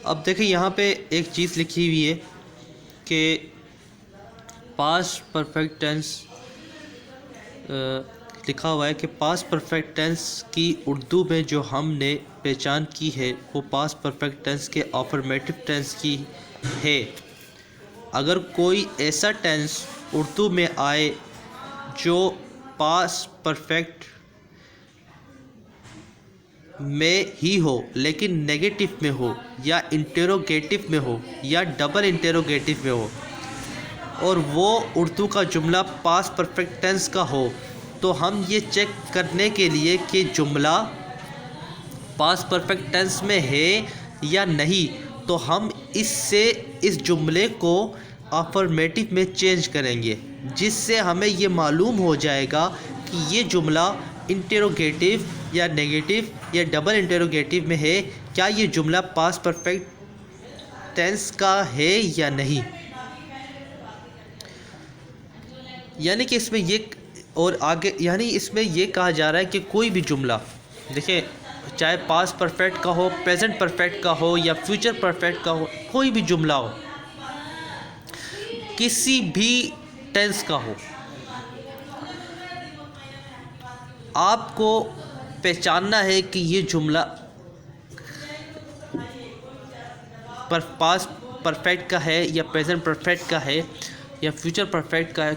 अब देखिए यहाँ पे एक चीज़ लिखी हुई है कि पास्ट परफेक्ट टेंस लिखा हुआ है कि पास्ट परफेक्ट टेंस की उर्दू में जो हमने पहचान की है वो पास्ट परफेक्ट टेंस के अफर्मेटिव टेंस की है। अगर कोई ऐसा टेंस उर्दू में आए जो पास्ट परफेक्ट में ही हो लेकिन नेगेटिव में हो या इंटेरोगेटिव में हो या डबल इंटेरोगेटिव में हो और वो उर्दू का जुमला पास्ट परफेक्ट टेंस का हो, तो हम ये चेक करने के लिए कि जुमला पास्ट परफेक्ट टेंस में है या नहीं, तो हम इस जुमले को अफर्मेटिव में चेंज करेंगे, जिससे हमें ये मालूम हो जाएगा कि ये जुमला इंटेरोगेटिव या नेगेटिव या डबल इंटेरोगेटिव में है, क्या ये जुमला पास्ट परफेक्ट टेंस का है या नहीं। यानी कि इसमें ये और आगे यानी इसमें ये कहा जा रहा है कि कोई भी जुमला देखिए, चाहे पास्ट परफेक्ट का हो, प्रेजेंट परफेक्ट का हो या फ्यूचर परफेक्ट का हो, कोई भी जुमला हो, किसी भी टेंस का हो, आपको पहचानना है कि ये जुमला पास्ट परफेक्ट का है या प्रेजेंट परफेक्ट का है या फ्यूचर परफेक्ट का है।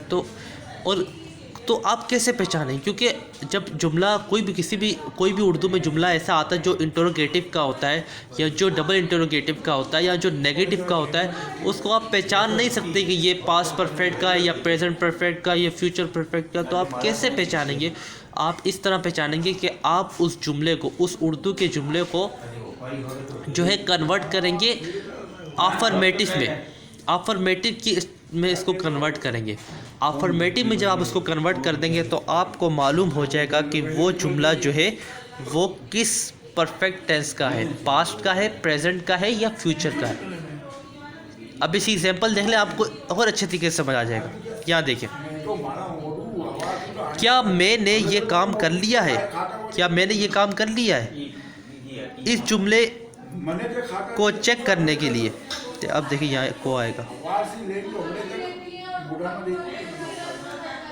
तो आप कैसे पहचानें, क्योंकि जब जुमला कोई भी उर्दू में जुमला ऐसा आता है जो इंटरोगेटिव का होता है या जो डबल इंटरोगेटिव का होता है या जो नेगेटिव का होता है, उसको आप पहचान नहीं सकते कि ये पास्ट परफेक्ट का है या प्रेजेंट परफेक्ट का या फ्यूचर परफेक्ट का। तो आप कैसे पहचानेंगे? आप इस तरह पहचानेंगे कि आप उस जुमले को, उस उर्दू के जुमले को जो है कन्वर्ट करेंगे अफर्मेटिव में, में इसको कन्वर्ट करेंगे। अफर्मेटिव में जब आप उसको कन्वर्ट कर देंगे तो आपको मालूम हो जाएगा कि वो जुमला जो है वो किस परफेक्ट टेंस का है, पास्ट का है, प्रेजेंट का है या फ्यूचर का है। अब इसी एग्जांपल देख लें, आपको और अच्छे तरीके से समझ आ जाएगा। यहाँ देखिए, क्या मैंने ये काम कर लिया है, क्या मैंने ये काम कर लिया है, इस जुमले को चेक करने के लिए। तो अब देखिए यहाँ को आएगा,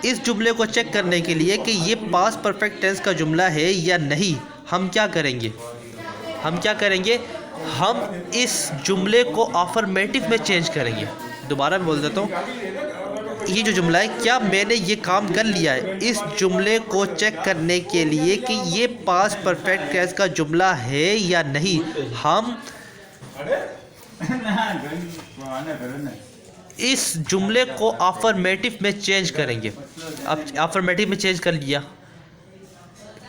इस जुमले को चेक करने के लिए कि ये पास्ट परफेक्ट टेंस का जुमला है या नहीं, हम क्या करेंगे, हम इस जुमले को अफर्मेटिव में चेंज करेंगे। दोबारा मैं बोल देता हूँ, ये जो जुमला है, क्या मैंने ये काम कर लिया है, इस जुमले को चेक करने के लिए कि ये पास्ट परफेक्ट टेंस का जुमला है या नहीं, हम इस जुमले को अफर्मेटिव में चेंज करेंगे। अब अफर्मेटिव में चेंज कर लिया,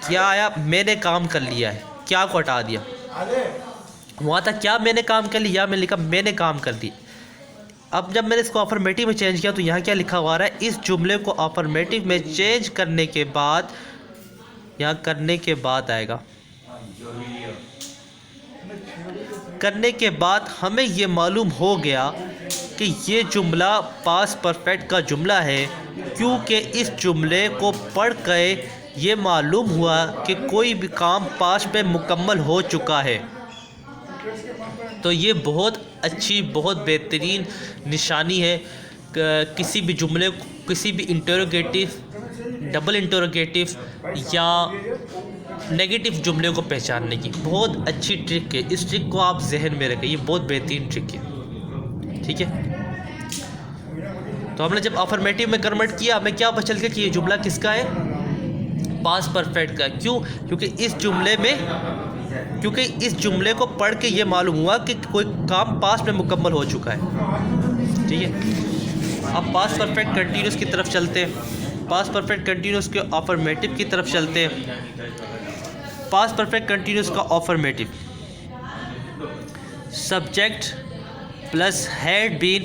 क्या आया, मैंने काम कर लिया है, क्या को हटा दिया, वहाँ था क्या मैंने काम कर लिया, मैंने लिखा मैंने काम कर दी। अब जब मैंने इसको अफर्मेटिव में चेंज किया तो यहाँ क्या लिखा हुआ है, इस जुमले को अफर्मेटिव में चेंज करने के बाद, यहाँ करने के बाद आएगा, करने के बाद हमें ये मालूम हो गया कि ये जुमला पास्ट परफेक्ट का जुमला है, क्योंकि इस जुमले को पढ़ के ये मालूम हुआ कि कोई भी काम पास्ट में मुकम्मल हो चुका है। तो ये बहुत अच्छी, बहुत बेहतरीन निशानी है किसी भी जुमले, किसी भी इंटरोगेटिव, डबल इंटरोगेटिव या नेगेटिव जुमले को पहचानने की बहुत अच्छी ट्रिक है। इस ट्रिक को आप जहन में रखें, ये बहुत बेहतरीन ट्रिक है, ठीक है। तो हमने जब अफर्मेटिव में कन्वर्ट किया, हमें क्या पता चल गया कि ये जुमला किसका है, पास्ट परफेक्ट का। क्यों? क्योंकि इस जुमले को पढ़ के ये मालूम हुआ कि कोई काम पास्ट में मुकम्मल हो चुका है, ठीक है। अब पास्ट परफेक्ट कंटिन्यूस की तरफ चलते हैं, पास्ट परफेक्ट कंटिन्यूस के अफर्मेटिव की तरफ चलते हैं। पास्ट परफेक्ट कंटिन्यूस का affirmative, subject plus had been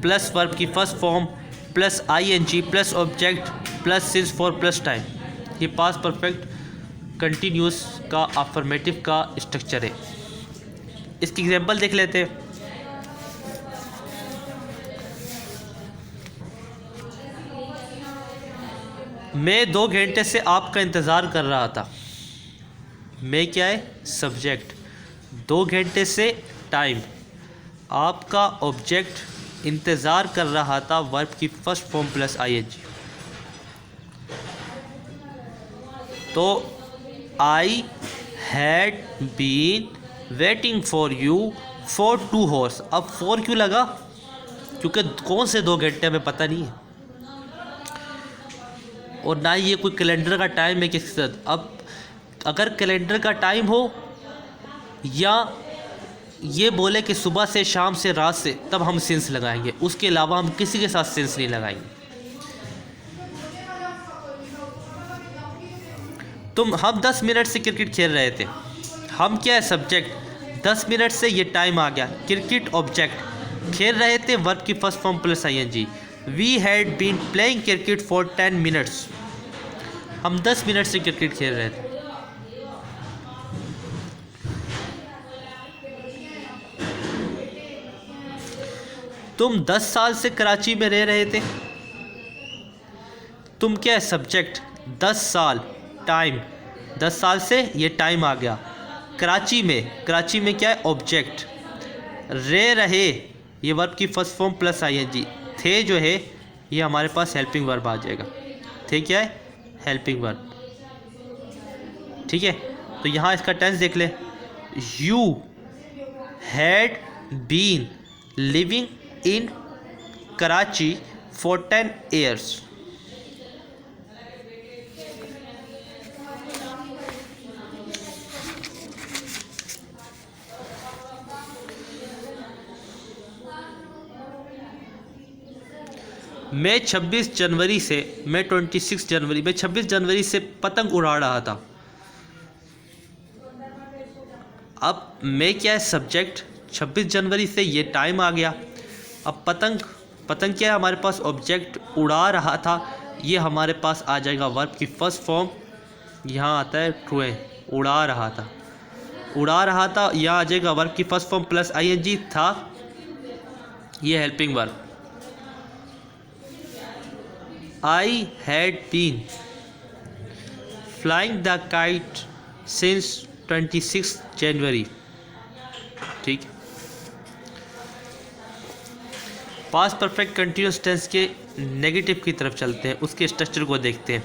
plus verb की first form plus ING plus object plus since for plus time, ये पास्ट परफेक्ट कंटिन्यूस का अफर्मेटिव का स्ट्रक्चर है। इसकी एग्जांपल देख लेते हैं। मैं 2 घंटे से आपका इंतज़ार कर रहा था। मैं क्या है, सब्जेक्ट, 2 घंटे से टाइम, आपका ऑब्जेक्ट इंतज़ार कर रहा था वर्ब की फर्स्ट फॉर्म प्लस आईएनजी। तो I had been waiting for you for 2 hours। अब 4 क्यों लगा? क्योंकि कौन से 2 घंटे हमें पता नहीं है, और ना ही ये कोई कैलेंडर का टाइम है किसके साथ। अब अगर कैलेंडर का टाइम हो या ये बोले कि सुबह से, शाम से, रात से, तब हम सेंस लगाएंगे, उसके अलावा हम किसी के साथ सेंस नहीं लगाएंगे। हम 10 मिनट से क्रिकेट खेल रहे थे, हम क्या है सब्जेक्ट, 10 मिनट से ये टाइम आ गया, क्रिकेट ऑब्जेक्ट, खेल रहे थे वर्ब की first form plus ING. We had been playing cricket for 10 minutes. हम 10 मिनट से क्रिकेट खेल रहे थे। तुम 10 साल से कराची में रह रहे थे, तुम क्या है सब्जेक्ट, 10 साल, टाइम, 10 साल से ये टाइम आ गया, कराची में क्या है ऑब्जेक्ट, रह रहे ये वर्ब की फर्स्ट फॉर्म प्लस आईएनजी, थे जो है ये हमारे पास हेल्पिंग वर्ब आ जाएगा। थे क्या है, हेल्पिंग वर्ब। ठीक है, तो यहाँ इसका टेंस देख ले, you had been living in Karachi for 10 years। मैं 26 जनवरी से, मैं 26 जनवरी, मैं 26 जनवरी से पतंग उड़ा रहा था। अब मैं क्या है सब्जेक्ट, 26 जनवरी से ये टाइम आ गया। अब पतंग क्या है हमारे पास ऑब्जेक्ट, उड़ा रहा था, ये हमारे पास आ जाएगा वर्ब की फर्स्ट फॉर्म, यहाँ आता है ट्रू है, उड़ा रहा था, यहाँ आ जाएगा वर्ब की फर्स्ट फॉर्म प्लस आईएनजी था, ये helping verb. I had been flying the kite since 26 January. ठीक, पास्ट परफेक्ट कंटिन्यूस टेंस के नेगेटिव की तरफ चलते हैं, उसके स्ट्रक्चर को देखते हैं।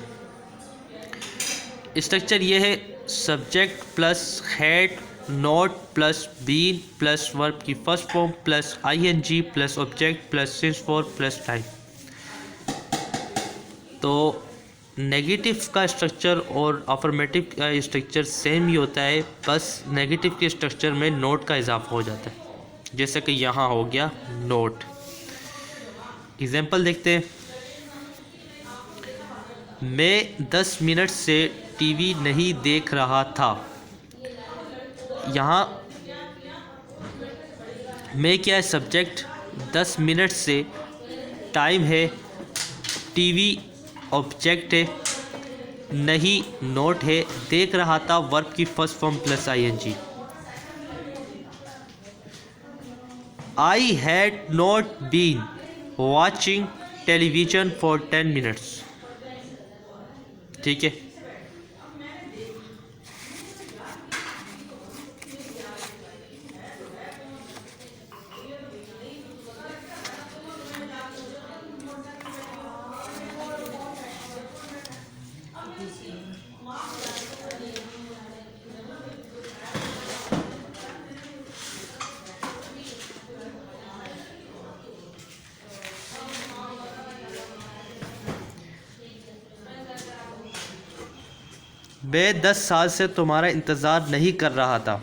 स्ट्रक्चर ये है, subject plus had not plus been plus verb की first form plus ING plus object plus since for plus time. तो नेगेटिव का स्ट्रक्चर और अफर्मेटिव का स्ट्रक्चर सेम ही होता है, बस नेगेटिव के स्ट्रक्चर में नोट का इजाफा हो जाता है, जैसे कि यहाँ हो गया नोट। एग्जाम्पल देखते हैं, मैं 10 मिनट से टीवी नहीं देख रहा था। यहाँ मैं क्या है सब्जेक्ट, 10 मिनट से टाइम है, टीवी ऑब्जेक्ट है, नहीं नोट है, देख रहा था वर्ब की first form plus ING. I had not been watching television for 10 minutes. ठीक है, मैं 10 साल से तुम्हारा इंतज़ार नहीं कर रहा था।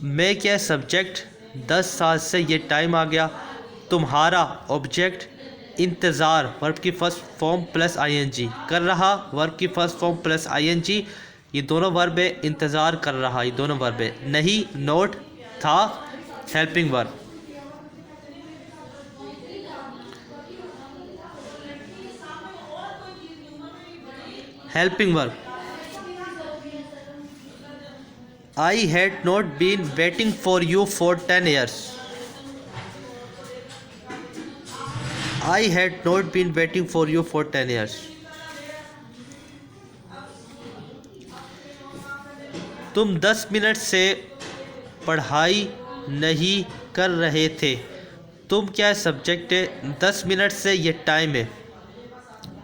मैं क्या सब्जेक्ट, 10 साल से ये टाइम आ गया, तुम्हारा ऑब्जेक्ट, इंतज़ार वर्ब की फर्स्ट फॉर्म प्लस आईएनजी, कर रहा वर्ब की फर्स्ट फॉर्म प्लस आईएनजी, ये दोनों वर्ब है, इंतज़ार कर रहा ये दोनों वर्ब है, नहीं नोट था helping verb. Helping verb, I had not been waiting for you for 10 years। I had not been waiting for you for 10 years। तुम 10 मिनट से पढ़ाई नहीं कर रहे थे। तुम क्या सब्जेक्ट है, 10 मिनट से ये टाइम है।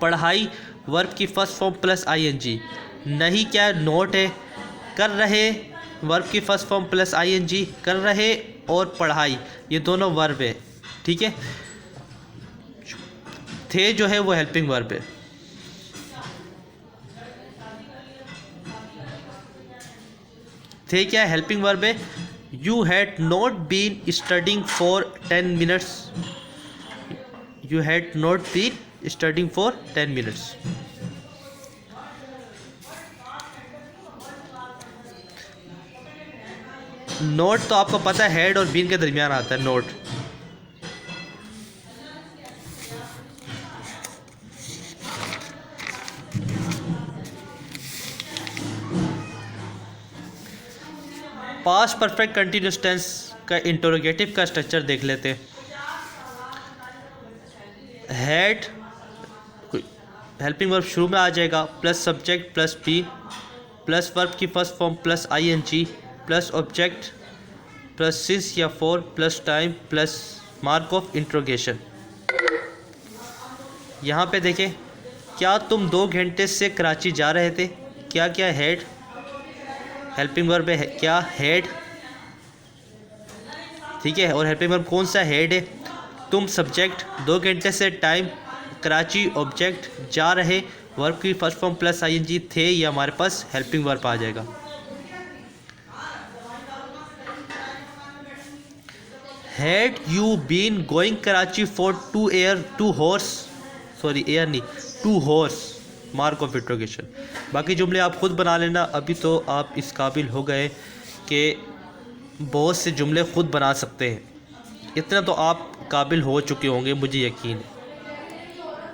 पढ़ाई वर्ब की फर्स्ट फॉर्म प्लस आईएनजी। नहीं क्या नोट है। कर रहे वर्ब की फर्स्ट फॉर्म प्लस आईएनजी, कर रहे और पढ़ाई ये दोनों वर्ब है, ठीक है। थे जो है वो हेल्पिंग वर्ब है। थे क्या हेल्पिंग वर्ब है। You had not been studying for 10 minutes. You had not been studying for 10 minutes. Not तो आपको पता है हेड और बीन के दरमियान आता है not. Past perfect continuous tense का इंटरोगेटिव का स्ट्रक्चर देख लेते हैं। हेड हेल्पिंग वर्ब शुरू में आ जाएगा, plus subject plus be plus verb की first form plus ING plus object plus since या for plus time plus mark of interrogation. यहाँ पे देखें, क्या तुम 2 घंटे से कराची जा रहे थे। क्या क्या हेड हेल्पिंग वर्ब है, क्या हेड, ठीक है। और हेल्पिंग वर्ब कौन सा हेड है। तुम सब्जेक्ट, 2 घंटे से टाइम, कराची ऑब्जेक्ट, जा रहे वर्ब की फर्स्ट फॉर्म प्लस आईएनजी थे, ये हमारे पास हेल्पिंग वर्ब आ जाएगा। Had you been going Karachi for 2 hours mark of interrogation. बाकी जुमले आप खुद बना लेना। अभी तो आप इस काबिल हो गए कि बहुत से जुमले खुद बना सकते हैं, इतना तो आप काबिल हो चुके होंगे, मुझे यकीन है।